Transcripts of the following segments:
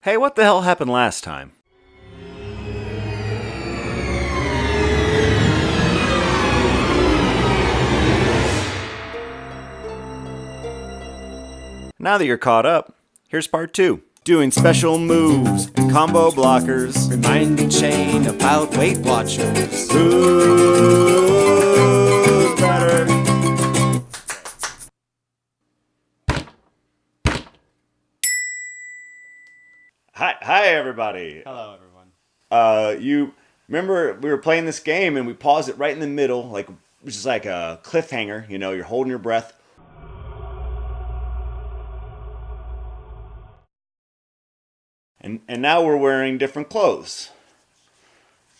Hey, what the hell happened last time? Now that you're caught up, here's part 2. Doing special moves and combo blockers. Reminding Shane about Weight Watchers. Who's better? Hi everybody. Hello, everyone. You remember we were playing this game and we paused it right in the middle, like which is like a cliffhanger. You know, you're holding your breath. And now we're wearing different clothes.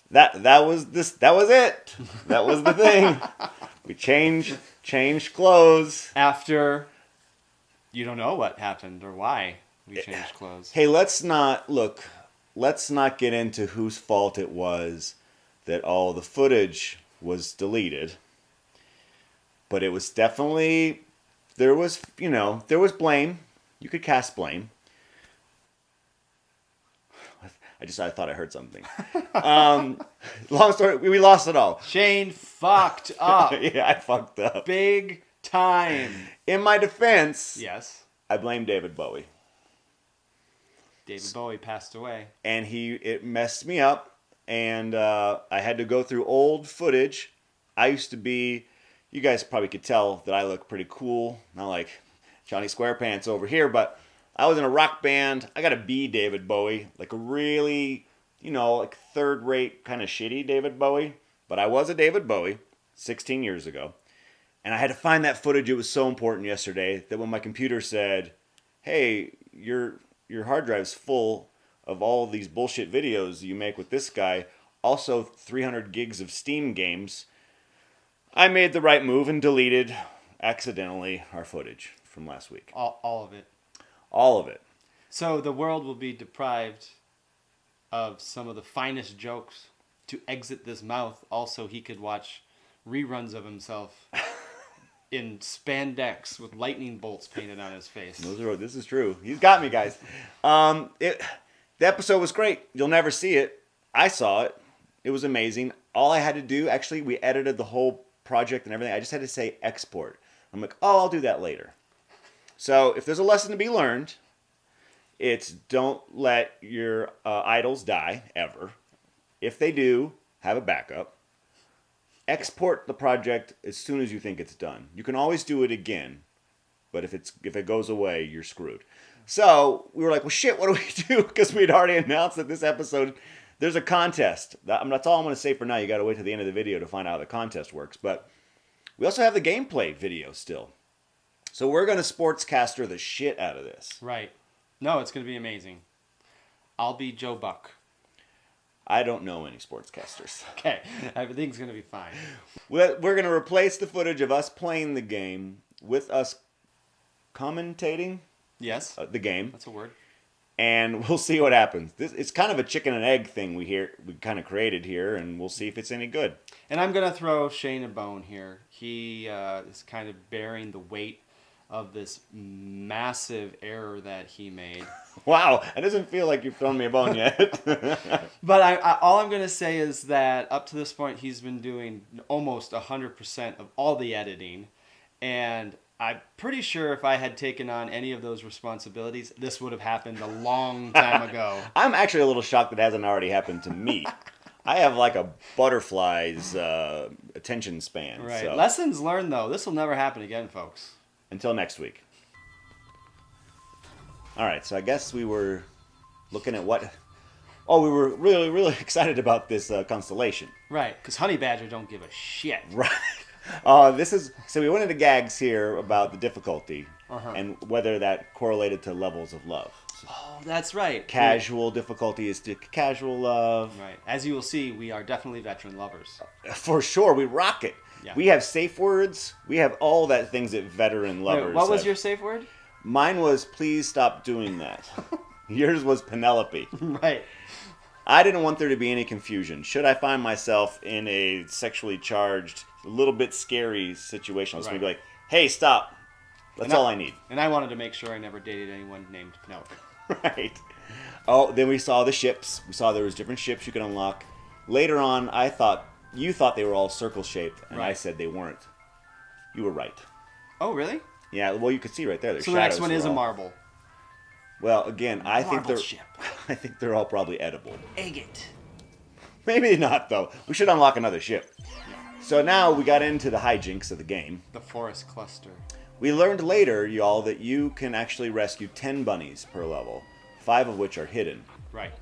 That was it. That was the thing. We changed clothes. After, you don't know what happened or why we changed clothes. Hey, let's not get into whose fault it was that all the footage was deleted. But it was definitely, there was blame. You could cast blame. I thought I heard something. Long story, we lost it all. Shane fucked up. Yeah, I fucked up. Big time. In my defense, Yes. I blame David Bowie. David Bowie passed away. And it messed me up, and I had to go through old footage. I used to be, you guys probably could tell that I look pretty cool, not like Johnny Squarepants over here, but I was in a rock band. I got to be David Bowie, like a really, like third-rate kind of shitty David Bowie. But I was a David Bowie 16 years ago. And I had to find that footage. It was so important yesterday that when my computer said, hey, your hard drive's full of all these bullshit videos you make with this guy, also 300 gigs of Steam games, I made the right move and deleted, accidentally, our footage from last week. All of it. All of it. So the world will be deprived of some of the finest jokes to exit this mouth. Also, he could watch reruns of himself in spandex with lightning bolts painted on his face. This is true. He's got me, guys. The episode was great. You'll never see it. I saw it. It was amazing. All I had to do, actually, we edited the whole project and everything. I just had to say export. I'm like, I'll do that later. So if there's a lesson to be learned, it's don't let your idols die, ever. If they do, have a backup. Export the project as soon as you think it's done. You can always do it again, but if it goes away, you're screwed. So we were like, well, shit, what do we do? Because we'd already announced that this episode, there's a contest. That's all I'm going to say for now. You got to wait to the end of the video to find out how the contest works. But we also have the gameplay video still. So we're going to sportscaster the shit out of this. Right. No, it's going to be amazing. I'll be Joe Buck. I don't know any sportscasters. Okay. Everything's going to be fine. We're going to replace the footage of us playing the game with us commentating. Yes. The game. That's a word. And we'll see what happens. It's kind of a chicken and egg thing we kind of created here, and we'll see if it's any good. And I'm going to throw Shane a bone here. He is kind of bearing the weight of this massive error that he made. Wow, it doesn't feel like you've thrown me a bone yet. But all I'm going to say is that up to this point, he's been doing almost 100% of all the editing. And I'm pretty sure if I had taken on any of those responsibilities, this would have happened a long time ago. I'm actually a little shocked that it hasn't already happened to me. I have like a butterfly's attention span. Right. So. Lessons learned, though. This will never happen again, folks. Until next week. All right, so I guess we were looking at what... Oh, we were really, really excited about this Constellation. Right, because Honey Badger don't give a shit. Right. So we went into gags here about the difficulty and whether that correlated to levels of love. So Oh, that's right. casual difficulty is to casual love. Right. As you will see, we are definitely veteran lovers. For sure, we rock it. Yeah. We have safe words. We have all that things that veteran lovers Wait, what was have. your safe word? Mine was, please stop doing that. Yours was Penelope. Right. I didn't want there to be any confusion. Should I find myself in a sexually charged, a little bit scary situation, I was going to be like, hey, stop. That's all I need. And I wanted to make sure I never dated anyone named Penelope. Right. Oh, then we saw the ships. We saw there was different ships you could unlock. Later on, you thought they were all circle shaped, and I Right. said they weren't. You were right. Oh, really? Yeah, well, you could see right there. Their So the next shadows one were is a all- marble. Well, again, I think Marble they're. ship. I think they're all probably edible. Egg it. Maybe not though. We should unlock another ship. So now we got into the hijinks of the game. The forest cluster. We learned later, y'all, that you can actually rescue 10 bunnies per level, 5 of which are hidden. Right.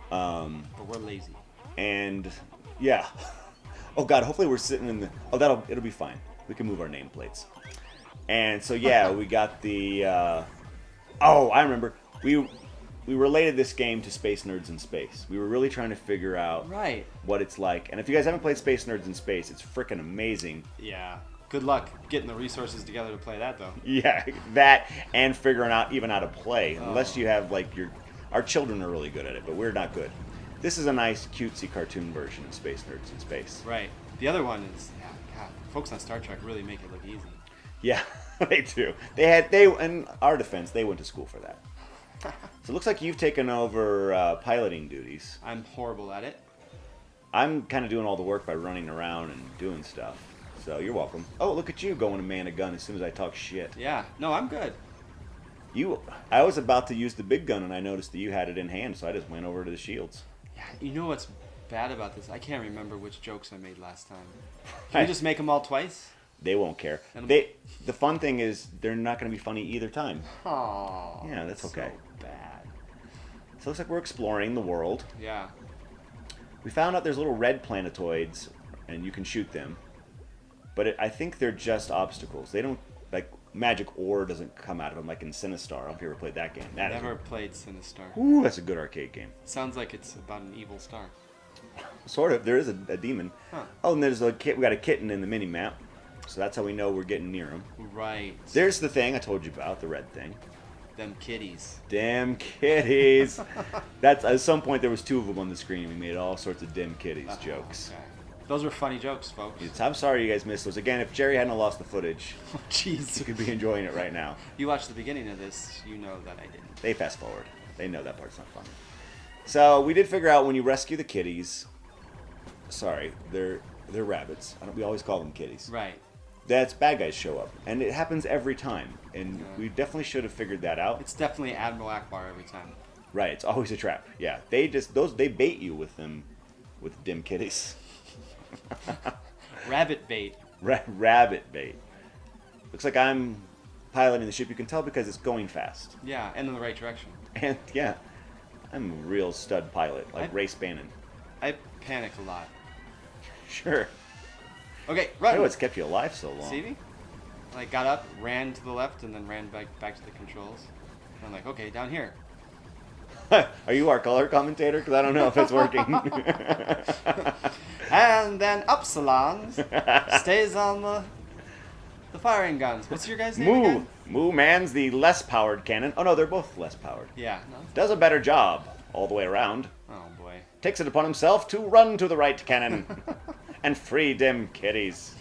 But we're lazy. And yeah. Oh god, hopefully we're sitting in the. Oh, it'll be fine. We can move our nameplates. And so yeah, we got the. Oh, I remember. We related this game to Space Nerds in Space. We were really trying to figure out Right. what it's like. And if you guys haven't played Space Nerds in Space, it's freaking amazing. Yeah. Good luck getting the resources together to play that, though. Yeah, that and figuring out even how to play. Unless Oh. you have like our children are really good at it, but we're not good. This is a nice cutesy cartoon version of Space Nerds in Space. Right. The other one is, yeah, God, folks on Star Trek really make it look easy. Yeah, they do. They in our defense, they went to school for that. So it looks like you've taken over piloting duties. I'm horrible at it. I'm kind of doing all the work by running around and doing stuff. So you're welcome. Oh, look at you going to man a gun as soon as I talk shit. Yeah. No, I'm good. I was about to use the big gun and I noticed that you had it in hand, so I just went over to the shields. Yeah. You know what's bad about this? I can't remember which jokes I made last time. Can we just make them all twice? They won't care. And- The fun thing is they're not going to be funny either time. Oh. Yeah, that's okay. So bad. So it looks like we're exploring the world. Yeah. We found out there's little red planetoids, and you can shoot them. But I think they're just obstacles. They don't, like, magic ore doesn't come out of them like in Sinistar. I don't know if you ever played that game. Never played Sinistar. Ooh, that's a good arcade game. Sounds like it's about an evil star. Sort of. There is a demon. Huh. Oh, and there's we got a kitten in the mini map. So that's how we know we're getting near him. Right. There's the thing I told you about, the red thing. Them kitties. Damn kitties. That's at some point there was 2 of them on the screen. We made all sorts of dim kitties jokes. Okay. Those were funny jokes, folks. I'm sorry you guys missed those. Again, if Jerry hadn't lost the footage, Jeez. you could be enjoying it right now. You watched the beginning of this, you know that I didn't. They fast forward. They know that part's not funny. So we did figure out when you rescue the kitties. Sorry, they're rabbits. We always call them kitties. Right. That's bad guys show up, and it happens every time. And we definitely should have figured that out. It's definitely Admiral Akbar every time. Right, it's always a trap. Yeah, they bait you with them, with dim kitties. Rabbit bait. Rabbit bait. Looks like I'm piloting the ship. You can tell because it's going fast. Yeah, and in the right direction. And yeah, I'm a real stud pilot, like I- Ray Spannon. I panic a lot. Sure. Okay, I run. know what's kept you alive so long. See me? Like got up, ran to the left, and then ran back to the controls. And I'm like, okay, down here. Are you our color commentator? Because I don't know if it's working. And then Upsilon stays on the firing guns. What's your guy's name Moo. again? Moo man's the less powered cannon. Oh no, they're both less powered. Yeah. No. Does a better job all the way around. Oh boy. Takes it upon himself to run to the right cannon and free them kitties.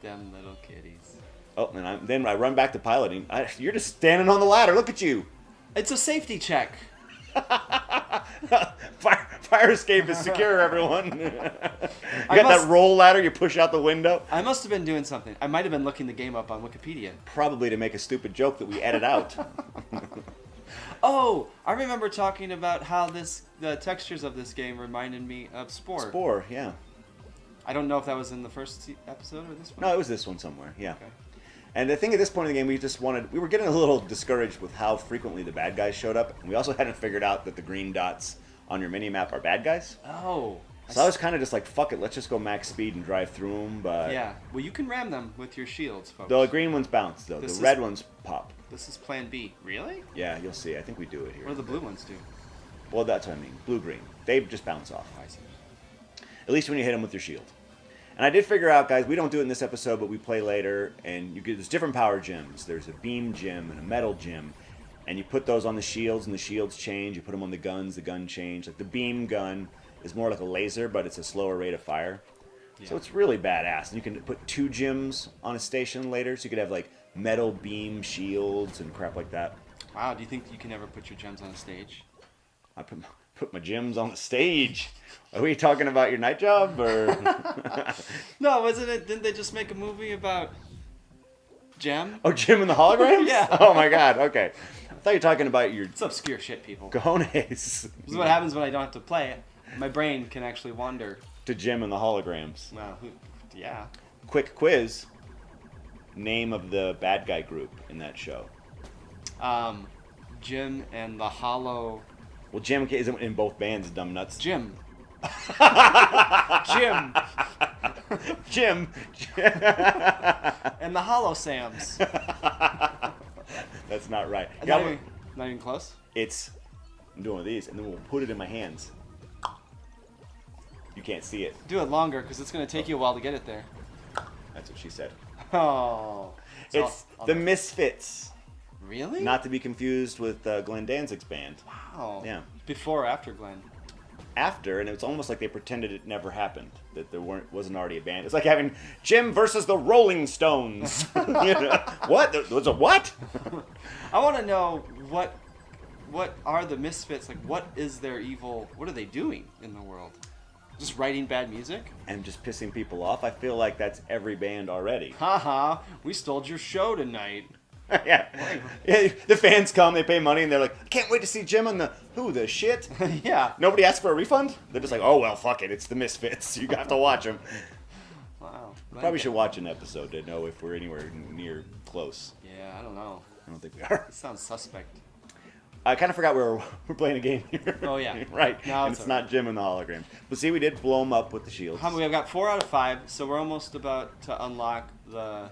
Them little kitties. Oh, and then I run back to piloting. You're just standing on the ladder. Look at you. It's a safety check. Fire escape is secure, everyone. You I got must- that roll ladder you push out the window? I must have been doing something. I might have been looking the game up on Wikipedia. Probably to make a stupid joke that we edit out. Oh, I remember talking about how the textures of this game reminded me of Spore. Spore, yeah. I don't know if that was in the first episode or this one. No, it was this one somewhere, yeah. Okay. And the thing at this point in the game, we were getting a little discouraged with how frequently the bad guys showed up. And we also hadn't figured out that the green dots on your mini-map are bad guys. Oh. So I was kind of just like, fuck it, let's just go max speed and drive through them. But Yeah. Well, you can ram them with your shields, folks. the green ones bounce, though. This The is- red ones pop. This is Plan B. Really? Yeah, you'll see. I think we do it here. What do the blue ones do? Well, that's what I mean. Blue-green. They just bounce off. I see. At least when you hit them with your shield. And I did figure out, guys, we don't do it in this episode, but we play later, and there's different power gems. There's a beam gem and a metal gem, and you put those on the shields, and the shields change. You put them on the gun change. Like the beam gun is more like a laser, but it's a slower rate of fire. Yeah. So it's really badass. And you can put 2 gems on a station later, so you could have like metal beam shields and crap like that. Wow, do you think you can ever put your gems on a stage? I put my gems on the stage. Are we talking about your night job or? No, wasn't it? Didn't they just make a movie about Gem? Oh, Jim and the holograms? Yeah. Oh my God. Okay. I thought you were talking about your It's obscure shit, people. cojones. This is what happens when I don't have to play it. My brain can actually wander. To Jim and the holograms. Well, yeah. Quick quiz. Name of the bad guy group in that show. Jim and the Hollow. Well, Jim isn't in both bands, dumb nuts. Jim. Jim. Jim. And the Hollow Sams. That's not right. Not even close? It's, I'm doing one of these, and then we'll put it in my hands. You can't see it. Do it longer, because it's going to take you a while to get it there. That's what she said. Oh. It's the Misfits. Really? Not to be confused with Glenn Danzig's band. Wow. Yeah. Before or after Glenn? After, and it's almost like they pretended it never happened, that there wasn't already a band. It's like having Jim versus the Rolling Stones. You know? What? There was a what? I want to know what are the Misfits, like what is their evil, what are they doing in the world? Just writing bad music? And just pissing people off. I feel like that's every band already. Haha, we stole your show tonight. Yeah. Yeah. The fans come, they pay money, and they're like, I can't wait to see Jim on the shit? Yeah. Nobody asks for a refund? They're just like, oh, well, fuck it. It's the Misfits. You have to watch them. Wow. Probably should watch an episode to know if we're anywhere near close. Yeah, I don't know. I don't think we are. It sounds suspect. I kind of forgot we're playing a game here. Oh, yeah. Right. No, and it's not Jim and the hologram. But see, we did blow them up with the shields. We've got 4 out of 5, so we're almost about to unlock the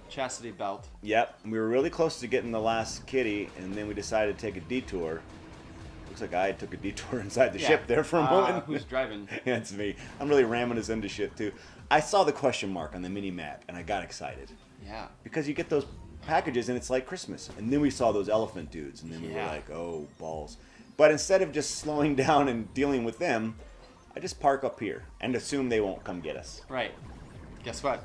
chastity belt. Yep. We were really close to getting the last kitty, and then we decided to take a detour. Looks like I took a detour inside the ship there for a moment. Who's driving? Yeah, it's me. I'm really ramming us into shit, too. I saw the question mark on the mini-map, and I got excited. Yeah. Because you get those packages, and it's like Christmas. And then we saw those elephant dudes, and then we were like, oh, balls. But instead of just slowing down and dealing with them, I just park up here and assume they won't come get us. Right. Guess what?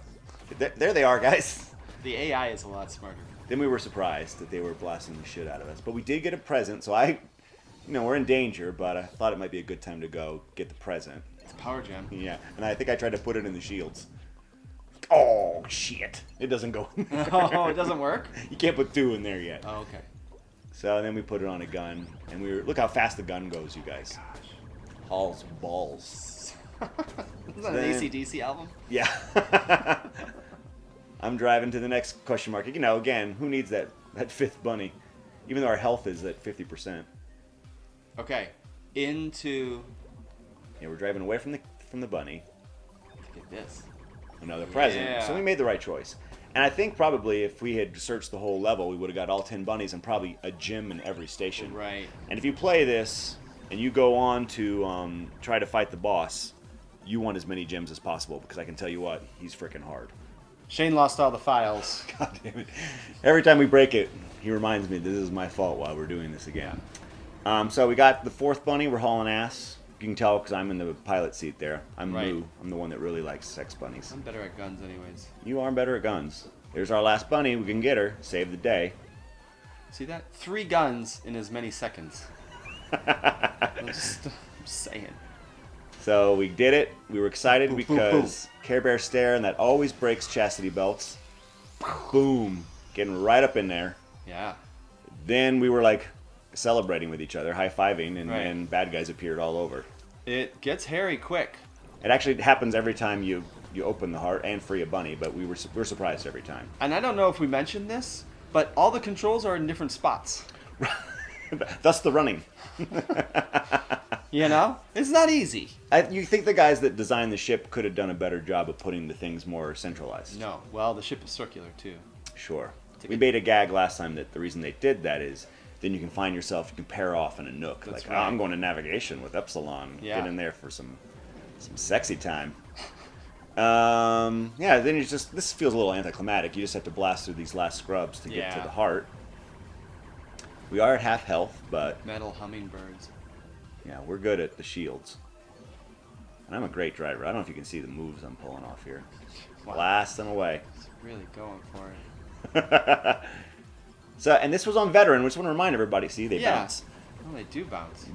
There they are, guys. The AI is a lot smarter. Then we were surprised that they were blasting the shit out of us. But we did get a present, so we're in danger, but I thought it might be a good time to go get the present. It's a power gem. Yeah, and I think I tried to put it in the shields. Oh, shit. It doesn't go in there. Oh, it doesn't work? You can't put 2 in there yet. Oh, okay. So then we put it on a gun, and look how fast the gun goes, you guys. Hall's balls. Is that an AC/DC album? Yeah. I'm driving to the next question mark. You know, again, who needs that 5th bunny? Even though our health is at 50%. Okay. Into... Yeah, we're driving away from the bunny. Look at this. Another present. Yeah. So we made the right choice. And I think probably if we had searched the whole level, we would have got all 10 bunnies and probably a gym in every station. Right. And if you play this and you go on to try to fight the boss, you want as many gems as possible, because I can tell you what, he's freaking hard. Shane lost all the files. God damn it. Every time we break it, he reminds me this is my fault while we're doing this again. So we got the 4th bunny. We're hauling ass. You can tell because I'm in the pilot seat there. I'm Moo. I'm the one that really likes sex bunnies. I'm better at guns anyways. You are better at guns. There's our last bunny. We can get her. Save the day. See that? 3 guns in as many seconds. I'm just saying. So we did it. We were excited because Care Bear Stare, and that always breaks chastity belts. Boom. Getting right up in there. Yeah. Then we were like celebrating with each other, high-fiving, and bad guys appeared all over. It gets hairy quick. It actually happens every time you open the heart and free a bunny, but we're surprised every time. And I don't know if we mentioned this, but all the controls are in different spots. Thus the running. You know? It's not easy. You think the guys that designed the ship could have done a better job of putting the things more centralized? No. Well, the ship is circular, too. Sure. We made a gag last time that the reason they did that is then you can find yourself, you can pair off in a nook. That's like, right. I'm going to navigation with Epsilon. Yeah. Get in there for some sexy time. Yeah, then this feels a little anticlimactic. You just have to blast through these last scrubs to get to the heart. We are at half health, but... Metal hummingbirds. Yeah, we're good at the shields. And I'm a great driver. I don't know if you can see the moves I'm pulling off here. Wow. Blasting away. It's really going for it. So, and this was on veteran. We just want to remind everybody. See, they bounce. Oh, they do bounce.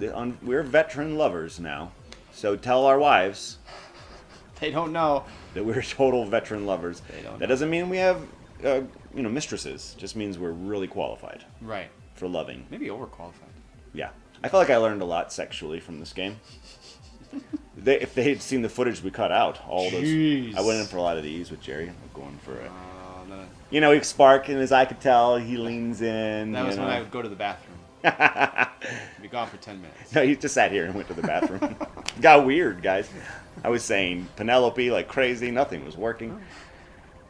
We're veteran lovers now. So tell our wives. They don't know that we're total veteran lovers. They don't that doesn't mean we have, mistresses. Just means we're really qualified. Right. For loving. Maybe overqualified. Yeah. I felt like I learned a lot sexually from this game. If they had seen the footage we cut out, all those. I went in for a lot of these with Jerry. I'm going for it. No. He spark in his eye. I could tell he leans in. That was when I would go to the bathroom. Be gone for 10 minutes. No, he just sat here and went to the bathroom. Got weird, guys. I was saying Penelope like crazy. Nothing was working.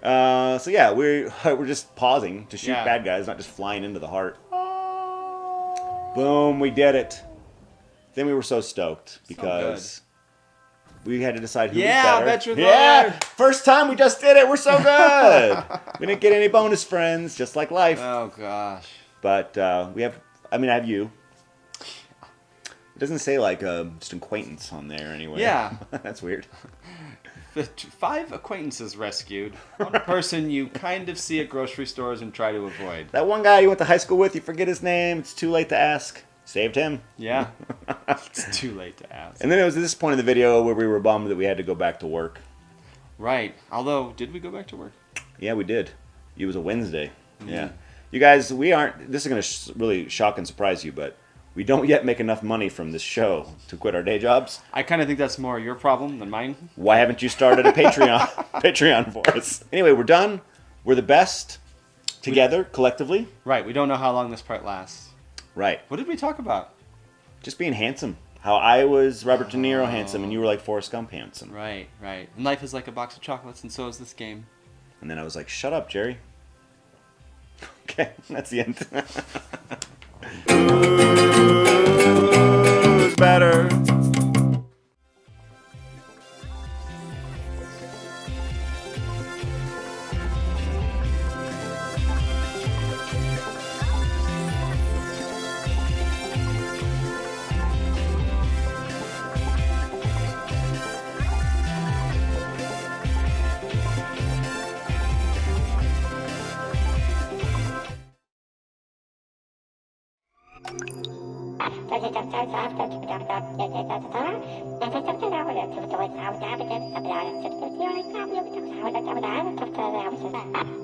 So yeah, we're just pausing to shoot bad guys, not just flying into the heart. Boom, we did it. Then we were so stoked because we had to decide who was better. Veteran Yeah, first time we just did it. We're so good. We didn't get any bonus friends, just like life. Oh gosh. But we have. I have you. It doesn't say like just acquaintance on there anyway. Yeah. That's weird. 5 acquaintances rescued. One person you kind of see at grocery stores and try to avoid. That one guy you went to high school with, you forget his name. It's too late to ask. Saved him. Yeah. It's too late to ask. And then it was at this point in the video where we were bummed that we had to go back to work. Right. Although, did we go back to work? Yeah, we did. It was a Wednesday. Mm-hmm. Yeah. You guys, we aren't. This is going to really shock and surprise you, but we don't yet make enough money from this show to quit our day jobs. I kind of think that's more your problem than mine. Why haven't you started a Patreon for us? Anyway, we're done. We're the best together, collectively. Right. We don't know how long this part lasts. Right. What did we talk about? Just being handsome. How I was Robert De Niro handsome, and you were like Forrest Gump handsome. Right. And life is like a box of chocolates, and so is this game. And then I was like, shut up, Jerry. Okay, that's the end. Who's better? Thank you.